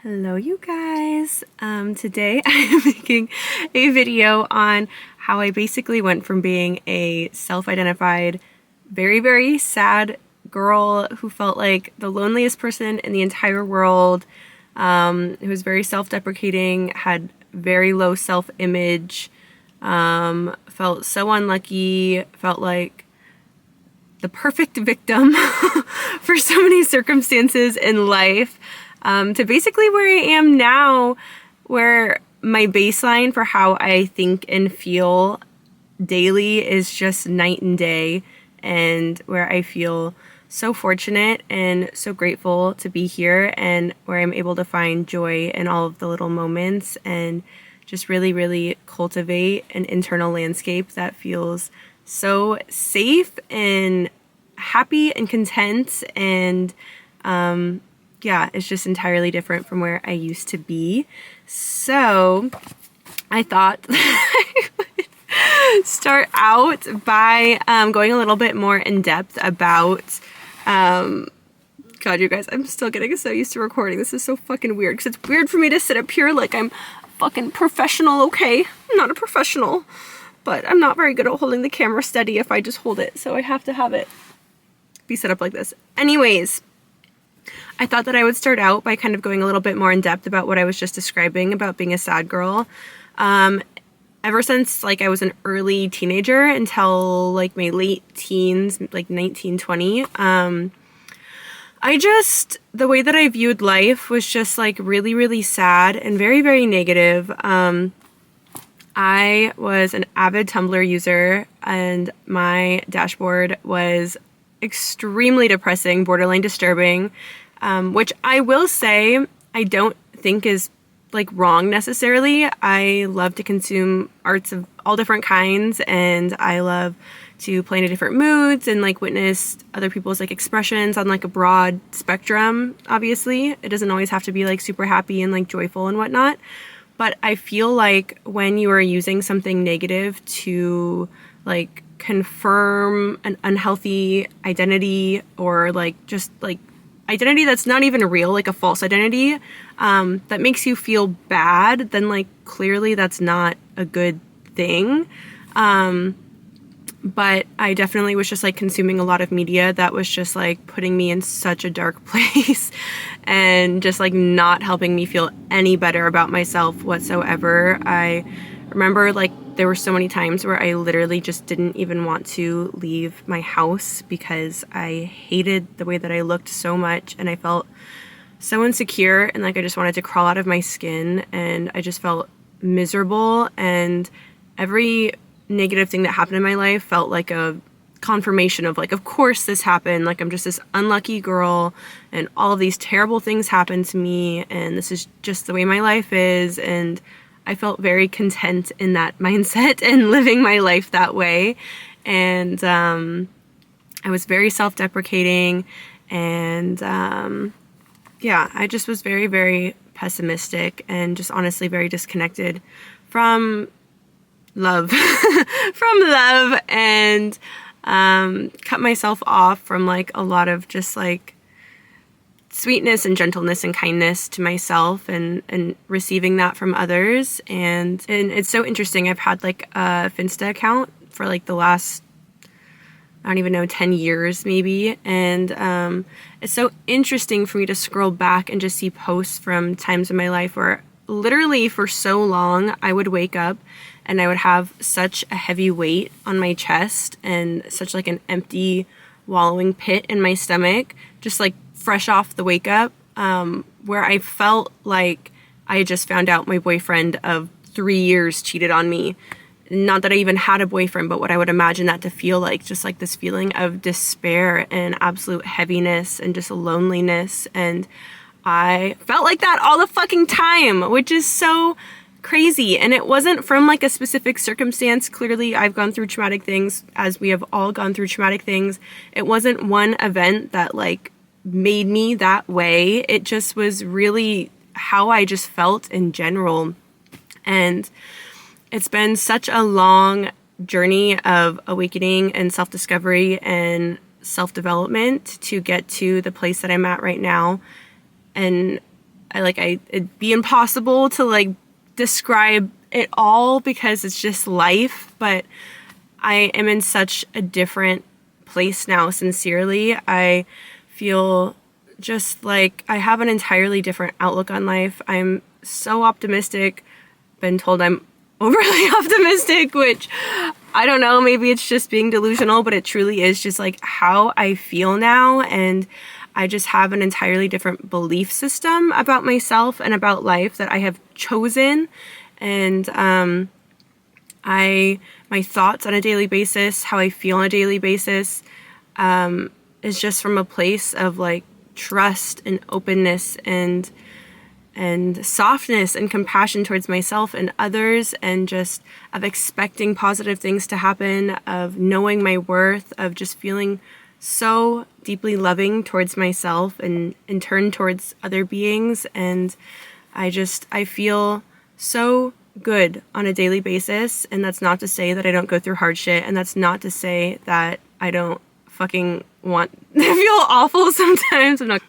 Hello you guys. Today I am making a video on how I basically went from being a self-identified, very sad girl who felt like the loneliest person in the entire world, who was very self-deprecating, had very low self-image, felt so unlucky, felt like the perfect victim for so many circumstances in life, to basically where I am now, where my baseline for how I think and feel daily is just night and day, and where I feel so fortunate and so grateful to be here, and where I'm able to find joy in all of the little moments and just really cultivate an internal landscape that feels so safe and happy and content, and yeah, it's just entirely different from where I used to be. So I thought I would start out by going a little bit more in depth about God, you guys, I'm still getting so used to recording. This is so fucking weird, because it's weird for me to sit up here like I'm fucking professional. Okay, I'm not a professional, but I'm not very good at holding the camera steady if I just hold it, so I have to have it be set up like this. Anyways, I thought that I would start out by kind of going a little bit more in depth about what I was just describing about being a sad girl. Ever since like I was an early teenager until like my late teens, like 19, 20, the way that I viewed life was just like really sad and very negative. I was an avid Tumblr user, and my dashboard was extremely depressing, borderline disturbing, which I will say I don't think is like wrong necessarily. I love to consume arts of all different kinds, and I love to play into different moods and like witness other people's like expressions on like a broad spectrum. Obviously, it doesn't always have to be like super happy and like joyful and whatnot, but I feel like when you are using something negative to like confirm an unhealthy identity, or like just like identity that's not even real, like a false identity, that makes you feel bad, then like clearly that's not a good thing. But I definitely was just like consuming a lot of media that was just like putting me in such a dark place and just like not helping me feel any better about myself whatsoever. I remember like there were so many times where I literally just didn't even want to leave my house because I hated the way that I looked so much, and I felt so insecure, and like I just wanted to crawl out of my skin, and I just felt miserable, and every negative thing that happened in my life felt like a confirmation of like, of course this happened, like I'm just this unlucky girl and all of these terrible things happened to me, and this is just the way my life is. And I felt very content in that mindset and living my life that way. And I was very self-deprecating, and yeah, I just was very pessimistic and just honestly very disconnected from love, and cut myself off from like a lot of just like sweetness and gentleness and kindness to myself, and receiving that from others. And it's so interesting. I've had like a Finsta account for like the last, I don't even know, 10 years maybe. And it's so interesting for me to scroll back and just see posts from times in my life where literally for so long I would wake up and I would have such a heavy weight on my chest and such like an empty wallowing pit in my stomach, just like fresh off the wake up, where I felt like I had just found out my boyfriend of 3 years cheated on me. Not that I even had a boyfriend, but what I would imagine that to feel like, just like this feeling of despair and absolute heaviness and just loneliness. And I felt like that all the fucking time, which is so crazy. And it wasn't from like a specific circumstance. Clearly I've gone through traumatic things, as we have all gone through traumatic things. It wasn't one event that like made me that way. It just was really how I just felt in general. And it's been such a long journey of awakening and self-discovery and self-development to get to the place that I'm at right now. And it'd be impossible to like describe it all because it's just life, but I am in such a different place now, sincerely. I feel just like I have an entirely different outlook on life. I'm so optimistic. Been told I'm overly optimistic, which I don't know, maybe it's just being delusional, but it truly is just like how I feel now. And I just have an entirely different belief system about myself and about life that I have chosen. And my thoughts on a daily basis, how I feel on a daily basis, is just from a place of like trust and openness and softness and compassion towards myself and others, and just of expecting positive things to happen, of knowing my worth, of just feeling so deeply loving towards myself and in turn towards other beings. And I feel so good on a daily basis. And that's not to say that I don't go through hard shit. And that's not to say that I don't fucking want to feel awful sometimes. I'm not,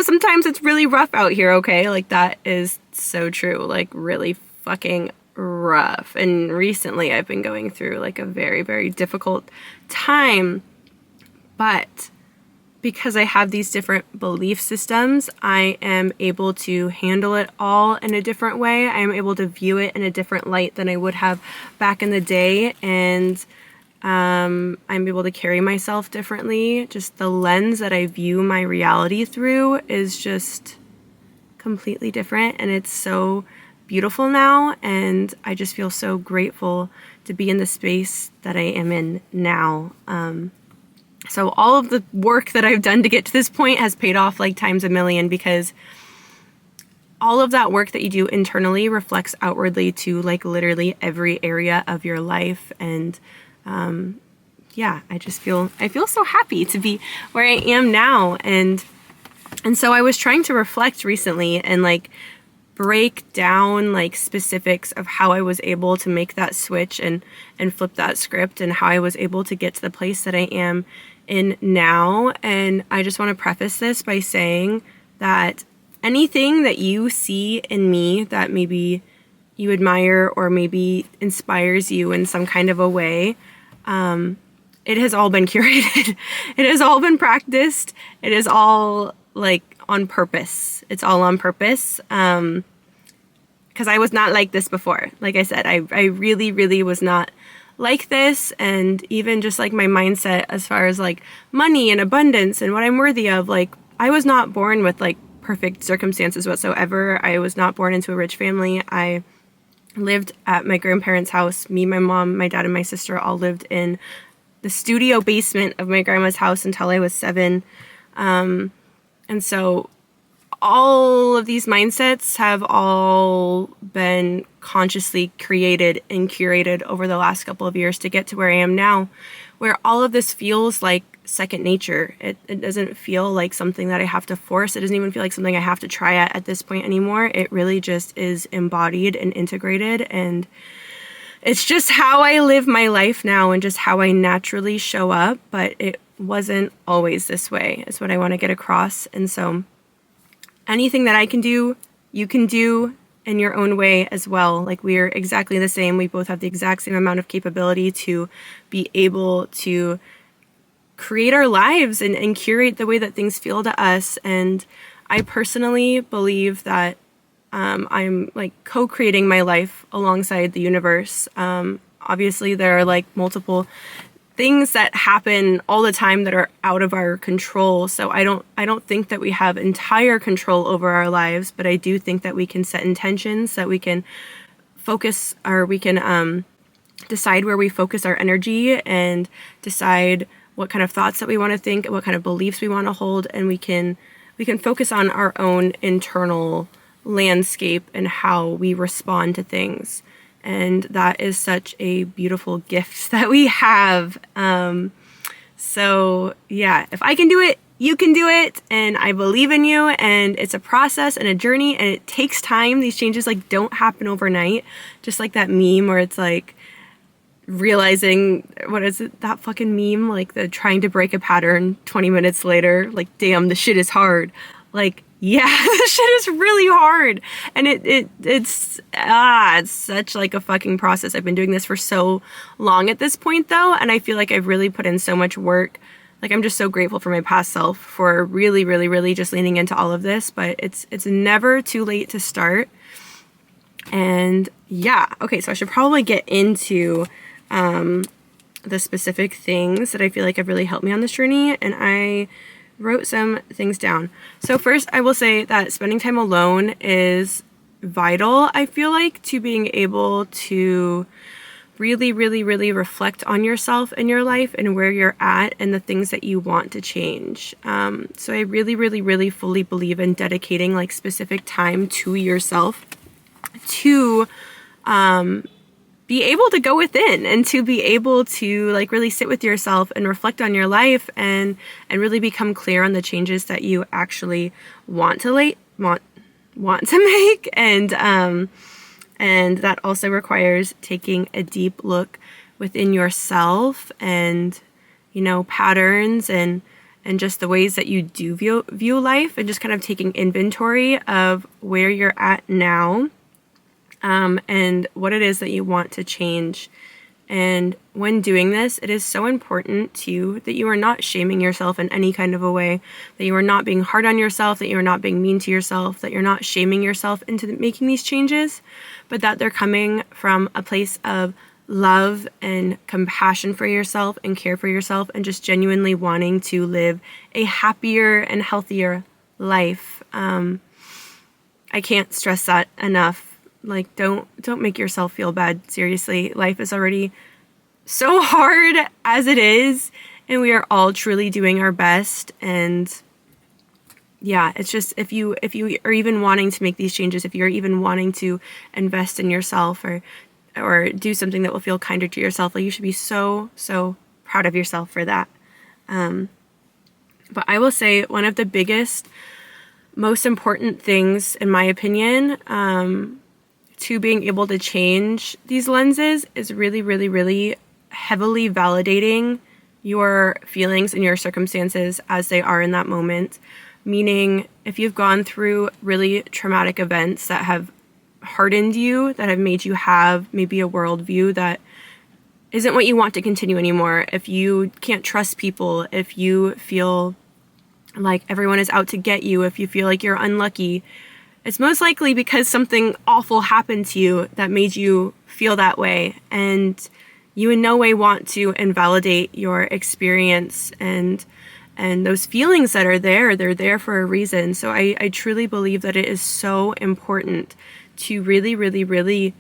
sometimes it's really rough out here, okay? Like, that is so true. Like, really fucking rough. And recently I've been going through like a very, very difficult time. But because I have these different belief systems, I am able to handle it all in a different way. I am able to view it in a different light than I would have back in the day. And I'm able to carry myself differently. Just the lens that I view my reality through is just completely different. And it's so beautiful now. And I just feel so grateful to be in the space that I am in now. So all of the work that I've done to get to this point has paid off like times a million, because all of that work that you do internally reflects outwardly to like literally every area of your life. And I feel so happy to be where I am now. And so I was trying to reflect recently and like break down like specifics of how I was able to make that switch and flip that script, and how I was able to get to the place that I am in now. And I just want to preface this by saying that anything that you see in me that maybe you admire or maybe inspires you in some kind of a way, it has all been curated. It has all been practiced. It is all like on purpose. It's all on purpose. Because I was not like this before. Like I said, I really, really was not like this. And even just like my mindset as far as like money and abundance and what I'm worthy of, like I was not born with like perfect circumstances whatsoever. I was not born into a rich family. I lived at my grandparents' house. Me, my mom, my dad, and my sister all lived in the studio basement of my grandma's house until I was 7. And so all of these mindsets have all been consciously created and curated over the last couple of years to get to where I am now, where all of this feels like second nature. It doesn't feel like something that I have to force. It doesn't even feel like something I have to try at this point anymore. It really just is embodied and integrated, and it's just how I live my life now and just how I naturally show up. But it wasn't always this way, is what I want to get across. And so anything that I can do, you can do in your own way as well. Like, we're exactly the same. We both have the exact same amount of capability to be able to create our lives and curate the way that things feel to us. And I personally believe that I'm like co-creating my life alongside the universe. Obviously, there are like multiple things that happen all the time that are out of our control. So I don't think that we have entire control over our lives, but I do think that we can set intentions, that we can focus, or we can decide where we focus our energy and decide what kind of thoughts that we want to think and what kind of beliefs we want to hold. And we can focus on our own internal landscape and how we respond to things. And that is such a beautiful gift that we have. So yeah, if I can do it, you can do it. And I believe in you. And it's a process and a journey, and it takes time. These changes like don't happen overnight. Just like that meme where it's like realizing, what is it, that fucking meme? Like the trying to break a pattern 20 minutes later, like, damn, the shit is hard. Like, Yeah, this shit is really hard. And it's such like a fucking process. I've been doing this for so long at this point though, and I feel like I've really put in so much work. Like, I'm just so grateful for my past self for really, really, really just leaning into all of this, but it's never too late to start. And yeah, okay, so I should probably get into the specific things that I feel like have really helped me on this journey, and I wrote some things down. So first, I will say that spending time alone is vital, I feel like, to being able to really, really, really reflect on yourself and your life and where you're at and the things that you want to change. So I really, really, really fully believe in dedicating like specific time to yourself to be able to go within and to be able to like really sit with yourself and reflect on your life and really become clear on the changes that you actually want to make. And that also requires taking a deep look within yourself and, you know, patterns and just the ways that you do view life, and just kind of taking inventory of where you're at now. And what it is that you want to change. And when doing this, it is so important that you are not shaming yourself in any kind of a way, that you are not being hard on yourself, that you are not being mean to yourself, that you're not shaming yourself into making these changes, but that they're coming from a place of love and compassion for yourself and care for yourself, and just genuinely wanting to live a happier and healthier life. I can't stress that enough. Like, don't make yourself feel bad. Seriously, life is already so hard as it is, and we are all truly doing our best. And yeah, it's just, if you are even wanting to make these changes, if you're even wanting to invest in yourself or do something that will feel kinder to yourself, like, you should be so proud of yourself for that. But I will say one of the biggest, most important things, in my opinion, to being able to change these lenses is really, really, really heavily validating your feelings and your circumstances as they are in that moment. Meaning, if you've gone through really traumatic events that have hardened you, that have made you have maybe a worldview that isn't what you want to continue anymore, if you can't trust people, if you feel like everyone is out to get you, if you feel like you're unlucky, it's most likely because something awful happened to you that made you feel that way. And you in no way want to invalidate your experience and those feelings that are there. They're there for a reason. So I truly believe that it is so important to really, really, really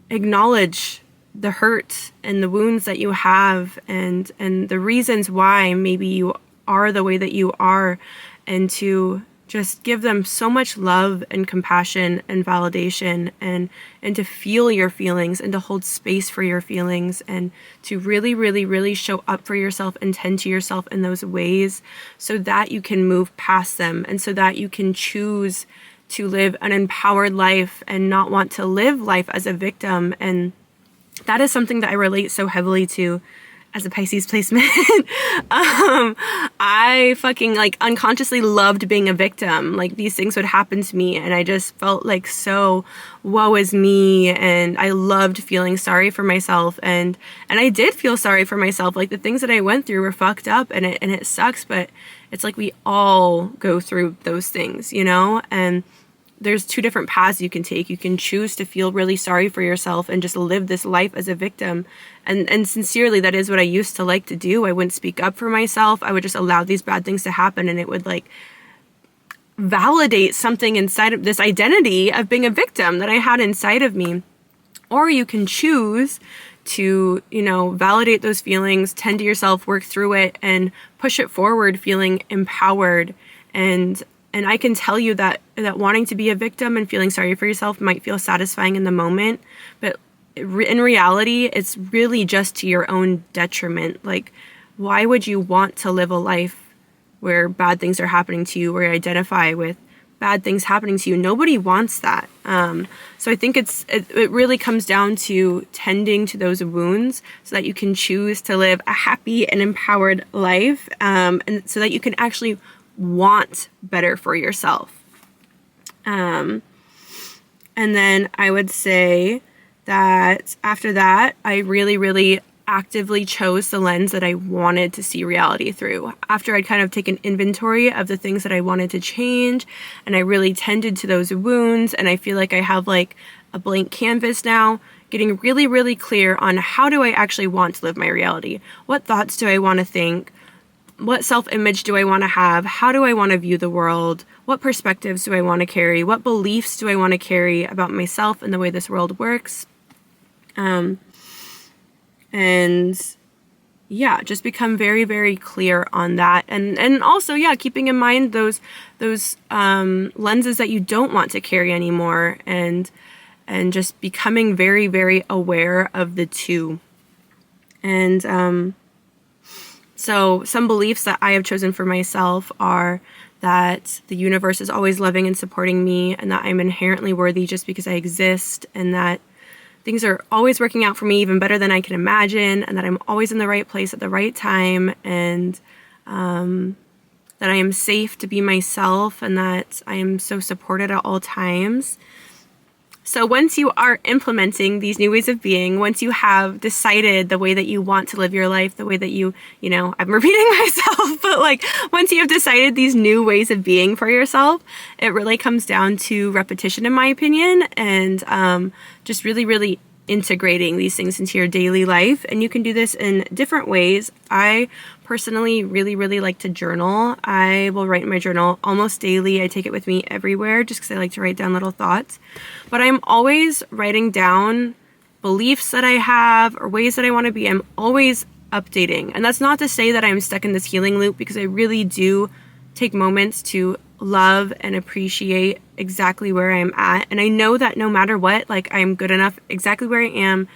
acknowledge the hurt and the wounds that you have and the reasons why maybe you are the way that you are, and to just give them so much love and compassion and validation, and to feel your feelings and to hold space for your feelings, and to really, really, really show up for yourself and tend to yourself in those ways so that you can move past them, and so that you can choose to live an empowered life and not want to live life as a victim. And that is something that I relate so heavily to as a Pisces placement. I fucking like unconsciously loved being a victim. Like, these things would happen to me and I just felt like so woe is me, and I loved feeling sorry for myself, and I did feel sorry for myself. Like, the things that I went through were fucked up, and it sucks, but it's like we all go through those things, you know? And there's two different paths you can take. You can choose to feel really sorry for yourself and just live this life as a victim. And sincerely, that is what I used to like to do. I wouldn't speak up for myself. I would just allow these bad things to happen, and it would like validate something inside of this identity of being a victim that I had inside of me. Or you can choose to, you know, validate those feelings, tend to yourself, work through it, and push it forward feeling empowered. And I can tell you that wanting to be a victim and feeling sorry for yourself might feel satisfying in the moment, but in reality, it's really just to your own detriment. Like, why would you want to live a life where bad things are happening to you, where you identify with bad things happening to you? Nobody wants that. So I think it really comes down to tending to those wounds so that you can choose to live a happy and empowered life, and so that you can actually want better for yourself. And then I would say that after that, I really, really actively chose the lens that I wanted to see reality through. After I'd kind of taken inventory of the things that I wanted to change, and I really tended to those wounds, and I feel like I have like a blank canvas now, getting really, really clear on how do I actually want to live my reality? What thoughts do I want to think? What self-image do I want to have? How do I want to view the world? What perspectives do I want to carry? What beliefs do I want to carry about myself and the way this world works? And yeah, just become very, very clear on that. And also, yeah, keeping in mind those lenses that you don't want to carry anymore, and just becoming very, very aware of the two. And so some beliefs that I have chosen for myself are that the universe is always loving and supporting me, and that I'm inherently worthy just because I exist, and that things are always working out for me even better than I can imagine, and that I'm always in the right place at the right time, and that I am safe to be myself, and that I am so supported at all times. So once you are implementing these new ways of being, once you have decided the way that you want to live your life, the way that you know, I'm repeating myself, but like once you have decided these new ways of being for yourself, it really comes down to repetition, in my opinion, and just really, really integrating these things into your daily life. And you can do this in different ways. I personally really, really like to journal. I will write in my journal almost daily. I take it with me everywhere just because I like to write down little thoughts. But I'm always writing down beliefs that I have or ways that I want to be. I'm always updating. And that's not to say that I'm stuck in this healing loop, because I really do take moments to love and appreciate exactly where I'm at. And I know that no matter what, like, I'm good enough exactly where I am.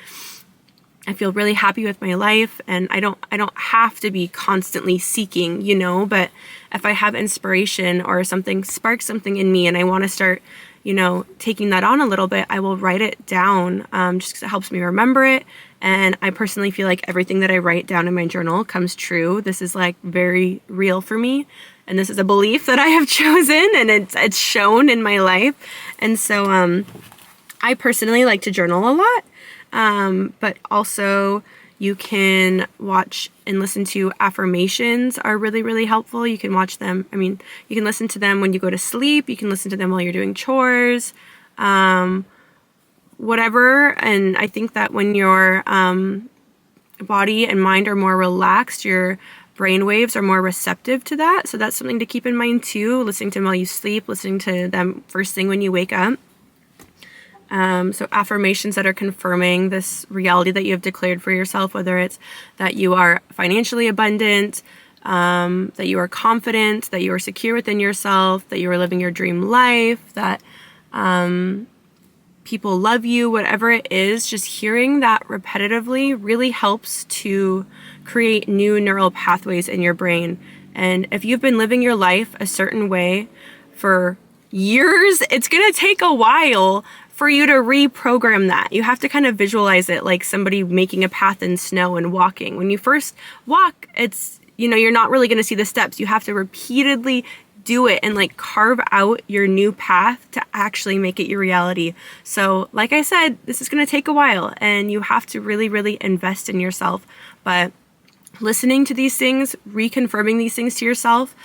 I feel really happy with my life, and I don't have to be constantly seeking, you know, but if I have inspiration or something sparks something in me and I want to start, you know, taking that on a little bit, I will write it down, just because it helps me remember it. And I personally feel like everything that I write down in my journal comes true. This is like very real for me. And this is a belief that I have chosen, and it's shown in my life. And so I personally like to journal a lot. But also you can watch and listen to affirmations are really, really helpful. You can watch them. I mean, you can listen to them when you go to sleep. You can listen to them while you're doing chores, whatever. And I think that when your body and mind are more relaxed, your brain waves are more receptive to that. So that's something to keep in mind too. Listening to them while you sleep, listening to them first thing when you wake up. So affirmations that are confirming this reality that you have declared for yourself, whether it's that you are financially abundant, that you are confident, that you are secure within yourself, that you are living your dream life, that people love you, whatever it is, just hearing that repetitively really helps to create new neural pathways in your brain. And if you've been living your life a certain way for years, it's going to take a while for you to reprogram that. You have to kind of visualize it like somebody making a path in snow and walking. When you first walk, it's, you know, you're not really going to see the steps. You have to repeatedly do it and like carve out your new path to actually make it your reality. So like I said, this is going to take a while, and you have to really, really invest in yourself. But listening to these things, reconfirming these things to yourself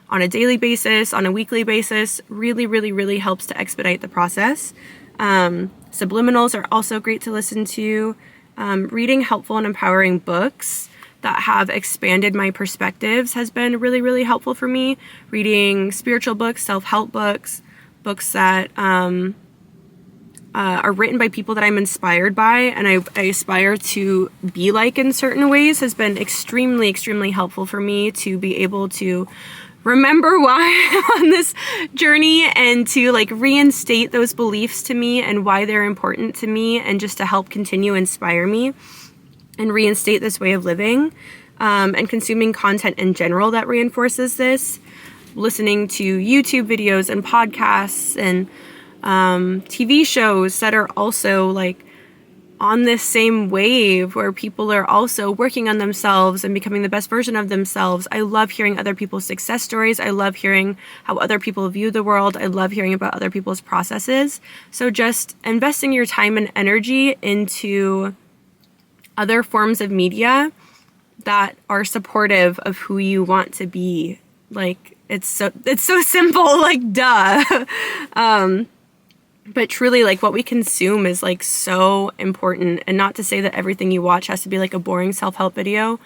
on a daily basis, on a weekly basis, really, really, really helps to expedite the process. Subliminals are also great to listen to. Reading helpful and empowering books that have expanded my perspectives has been really, really helpful for me. Reading spiritual books, self-help books, books that are written by people that I'm inspired by and I aspire to be like in certain ways has been extremely, extremely helpful for me to be able to remember why I'm on this journey and to like reinstate those beliefs to me and why they're important to me, and just to help continue inspire me and reinstate this way of living, and consuming content in general that reinforces this, listening to YouTube videos and podcasts and TV shows that are also like on this same wave where people are also working on themselves and becoming the best version of themselves. I love hearing other people's success stories. I love hearing how other people view the world. I love hearing about other people's processes. So just investing your time and energy into other forms of media that are supportive of who you want to be. Like, it's so simple, like, duh. But truly, like, what we consume is, like, so important. And not to say that everything you watch has to be, like, a boring self-help video.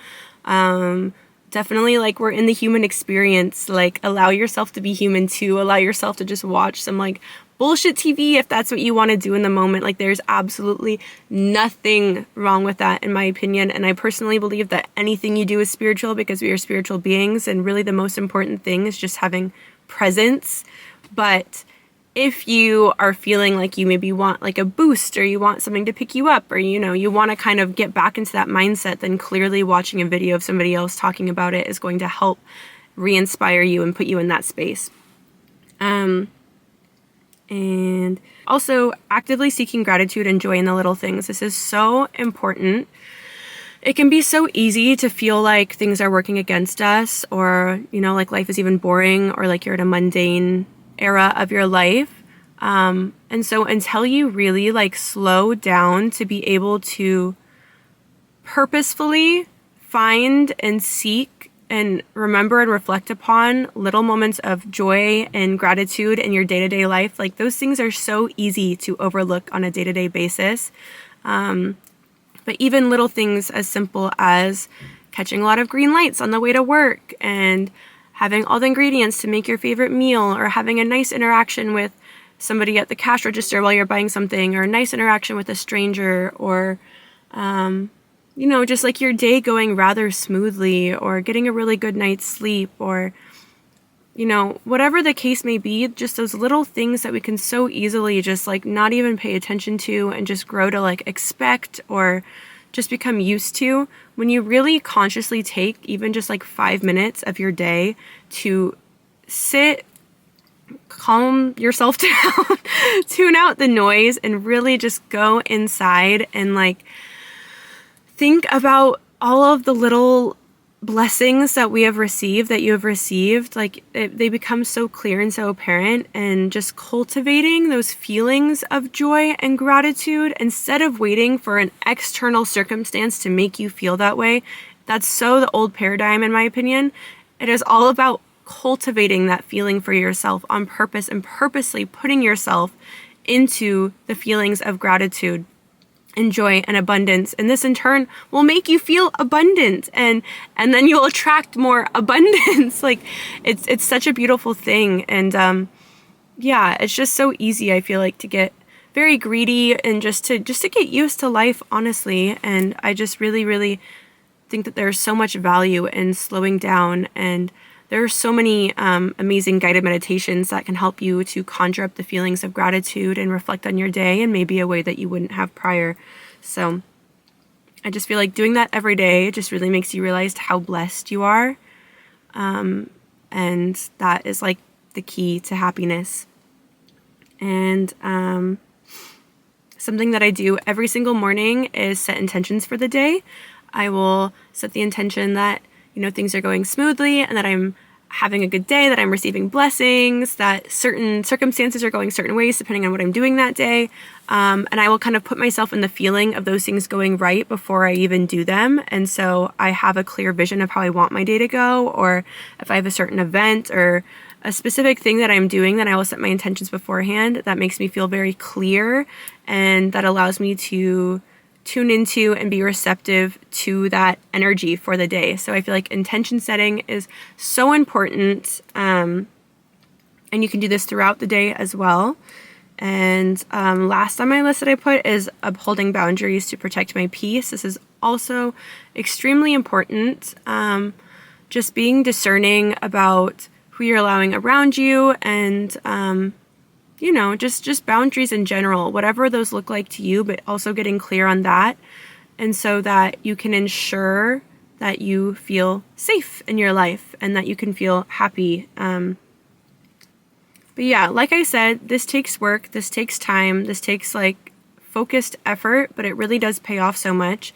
Definitely, like, we're in the human experience. Like, allow yourself to be human, too. Allow yourself to just watch some, like, bullshit TV if that's what you want to do in the moment. Like, there's absolutely nothing wrong with that, in my opinion. And I personally believe that anything you do is spiritual because we are spiritual beings. And really, the most important thing is just having presence. But if you are feeling like you maybe want like a boost, or you want something to pick you up, or, you know, you want to kind of get back into that mindset, then clearly watching a video of somebody else talking about it is going to help re-inspire you and put you in that space. And also actively seeking gratitude and joy in the little things. This is so important. It can be so easy to feel like things are working against us, or, you know, like life is even boring, or like you're in a mundane era of your life. And so until you really like slow down to be able to purposefully find and seek and remember and reflect upon little moments of joy and gratitude in your day-to-day life, like those things are so easy to overlook on a day-to-day basis. But even little things as simple as catching a lot of green lights on the way to work, and having all the ingredients to make your favorite meal, or having a nice interaction with somebody at the cash register while you're buying something, or a nice interaction with a stranger, or, you know, just like your day going rather smoothly, or getting a really good night's sleep, or, you know, whatever the case may be, just those little things that we can so easily just like not even pay attention to and just grow to like expect or just become used to. When you really consciously take even just like 5 minutes of your day to sit, calm yourself down, tune out the noise, and really just go inside and like think about all of the little blessings that we have received, that you have received, like they become so clear and so apparent. And just cultivating those feelings of joy and gratitude instead of waiting for an external circumstance to make you feel that way. That's so the old paradigm, in my opinion. It is all about cultivating that feeling for yourself on purpose and purposely putting yourself into the feelings of gratitude and joy and abundance. And this in turn will make you feel abundant, and then you'll attract more abundance. Like it's such a beautiful thing. And yeah, it's just so easy, I feel like, to get very greedy and just to get used to life, honestly. And I just really, really think that there's so much value in slowing down, and there are so many amazing guided meditations that can help you to conjure up the feelings of gratitude and reflect on your day in maybe a way that you wouldn't have prior. So I just feel like doing that every day just really makes you realize how blessed you are. And that is like the key to happiness. And something that I do every single morning is set intentions for the day. I will set the intention that, you know, things are going smoothly, and that I'm having a good day, that I'm receiving blessings, that certain circumstances are going certain ways depending on what I'm doing that day. And I will kind of put myself in the feeling of those things going right before I even do them. And so I have a clear vision of how I want my day to go, or if I have a certain event or a specific thing that I'm doing, then I will set my intentions beforehand. That makes me feel very clear, and that allows me to tune into and be receptive to that energy for the day. So I feel like intention setting is so important. And you can do this throughout the day as well. And last on my list that I put is upholding boundaries to protect my peace. This is also extremely important. Just being discerning about who you're allowing around you, and you know, just boundaries in general, whatever those look like to you, but also getting clear on that. And so that you can ensure that you feel safe in your life and that you can feel happy. But yeah, like I said, this takes work. This takes time. This takes like focused effort, but it really does pay off so much.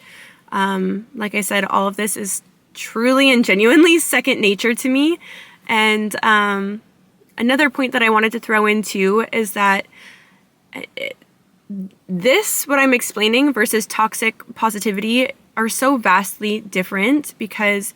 Like I said, all of this is truly and genuinely second nature to me. And another point that I wanted to throw in too is that what I'm explaining versus toxic positivity are so vastly different, because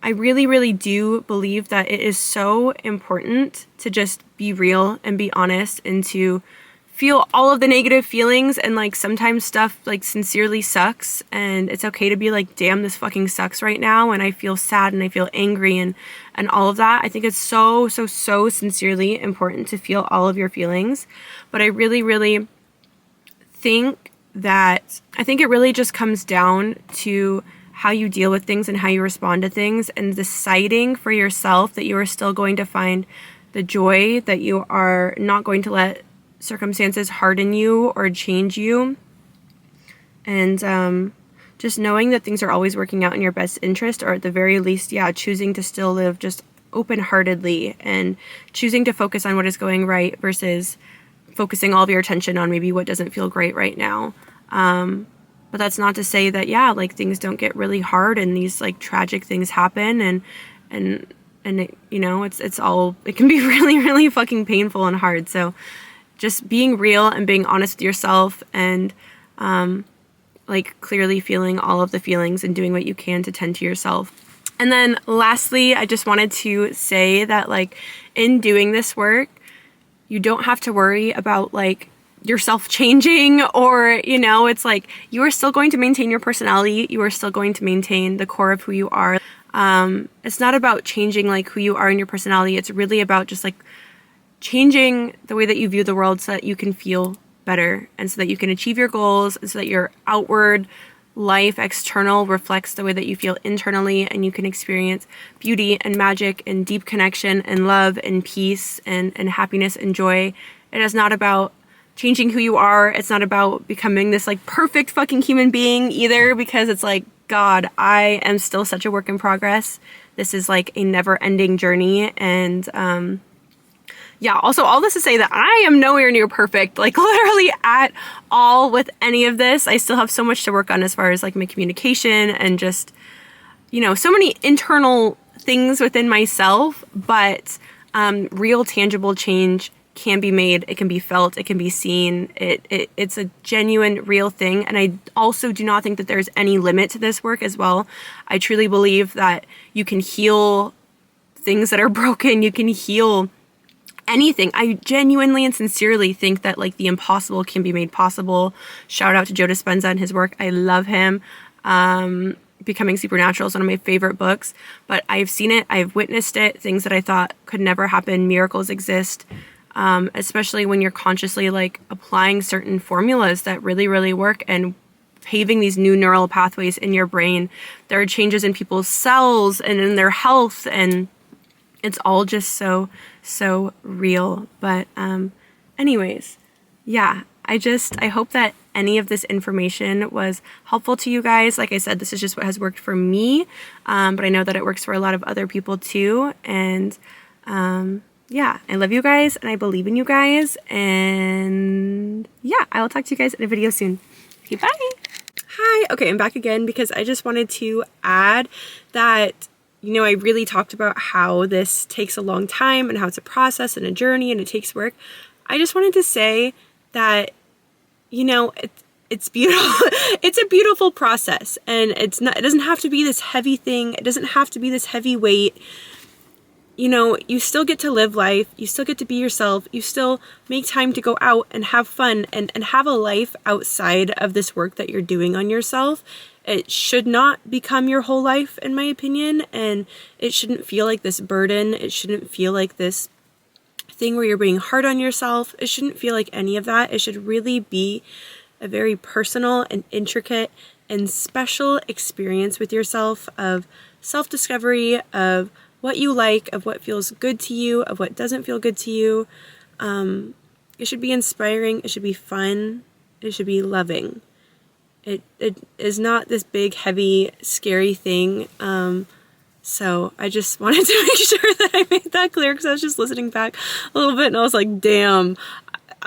I really, really do believe that it is so important to just be real and be honest, and to feel all of the negative feelings. And like, sometimes stuff like sincerely sucks, and it's okay to be like, damn, this fucking sucks right now, and I feel sad and I feel angry and all of that. I think it's so sincerely important to feel all of your feelings. But I really, really think it really just comes down to how you deal with things and how you respond to things, and deciding for yourself that you are still going to find the joy, that you are not going to let circumstances harden you or change you. And just knowing that things are always working out in your best interest, or at the very least, choosing to still live just open-heartedly, and choosing to focus on what is going right versus focusing all of your attention on maybe what doesn't feel great right now. But that's not to say that, like, things don't get really hard and these like tragic things happen, and it, it can be really, really fucking painful and hard. So just being real and being honest with yourself, and like clearly feeling all of the feelings and doing what you can to tend to yourself. And then lastly, I just wanted to say that, like, in doing this work, you don't have to worry about like yourself changing, or, it's like, you are still going to maintain your personality. You are still going to maintain the core of who you are. It's not about changing like who you are in your personality. It's really about just like changing the way that you view the world, so that you can feel better, and so that you can achieve your goals, and so that your outward life, external, reflects the way that you feel internally, and you can experience beauty and magic and deep connection and love and peace and happiness and joy. It is not about changing who you are. It's not about becoming this like perfect fucking human being either, because it's like, God, I am still such a work in progress. This is like a never ending journey. And also all this to say that I am nowhere near perfect, like literally at all with any of this. I still have so much to work on as far as like my communication and just, so many internal things within myself, but real tangible change can be made. It can be felt. It can be seen. It's a genuine, real thing. And I also do not think that there's any limit to this work as well. I truly believe that you can heal things that are broken. You can heal anything. I genuinely and sincerely think that like the impossible can be made possible. Shout out to Joe Dispenza and his work. I love him. Becoming Supernatural is one of my favorite books, but I've seen it. I've witnessed it. Things that I thought could never happen. Miracles exist. Especially when you're consciously like applying certain formulas that really, really work and paving these new neural pathways in your brain. There are changes in people's cells and in their health, and it's all just so real. But anyways, I hope that any of this information was helpful to you guys. Like I said, this is just what has worked for me, but I know that it works for a lot of other people too. And I love you guys, and I believe in you guys, and I will talk to you guys in a video soon. Okay, bye. Hi. Okay, I'm back again because I just wanted to add that, I really talked about how this takes a long time and how it's a process and a journey and it takes work. I just wanted to say that, it's beautiful. It's a beautiful process, and it doesn't have to be this heavy thing. It doesn't have to be this heavy weight. You still get to live life. You still get to be yourself. You still make time to go out and have fun and have a life outside of this work that you're doing on yourself. It should not become your whole life, in my opinion, and it shouldn't feel like this burden. It shouldn't feel like this thing where you're being hard on yourself. It shouldn't feel like any of that. It should really be a very personal and intricate and special experience with yourself, of self-discovery, of what you like, of what feels good to you, of what doesn't feel good to you. It should be inspiring. It should be fun. It should be loving. It is not this big, heavy, scary thing. So I just wanted to make sure that I made that clear, because I was just listening back a little bit and I was like, damn,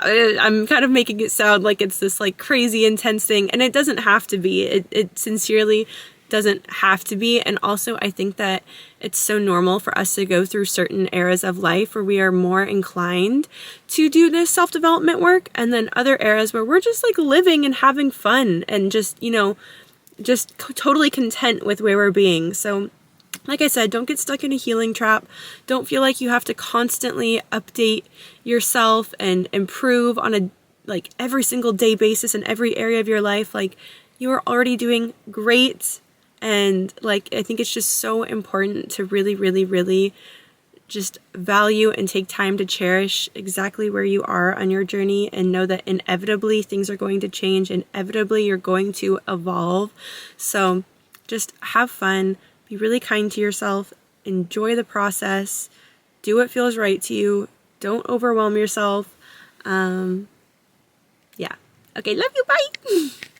I'm kind of making it sound like it's this like crazy intense thing, and it doesn't have to be. It sincerely doesn't have to be. And also I think that it's so normal for us to go through certain eras of life where we are more inclined to do this self-development work, and then other eras where we're just like living and having fun and just, you know, just totally content with where we're being. So like I said, don't get stuck in a healing trap. Don't feel like you have to constantly update yourself and improve on a like every single day basis in every area of your life. Like, you are already doing great. And like, I think it's just so important to really, really, really just value and take time to cherish exactly where you are on your journey, and know that inevitably things are going to change. Inevitably you're going to evolve. So just have fun, be really kind to yourself, enjoy the process, do what feels right to you. Don't overwhelm yourself. Yeah. Okay, love you, bye.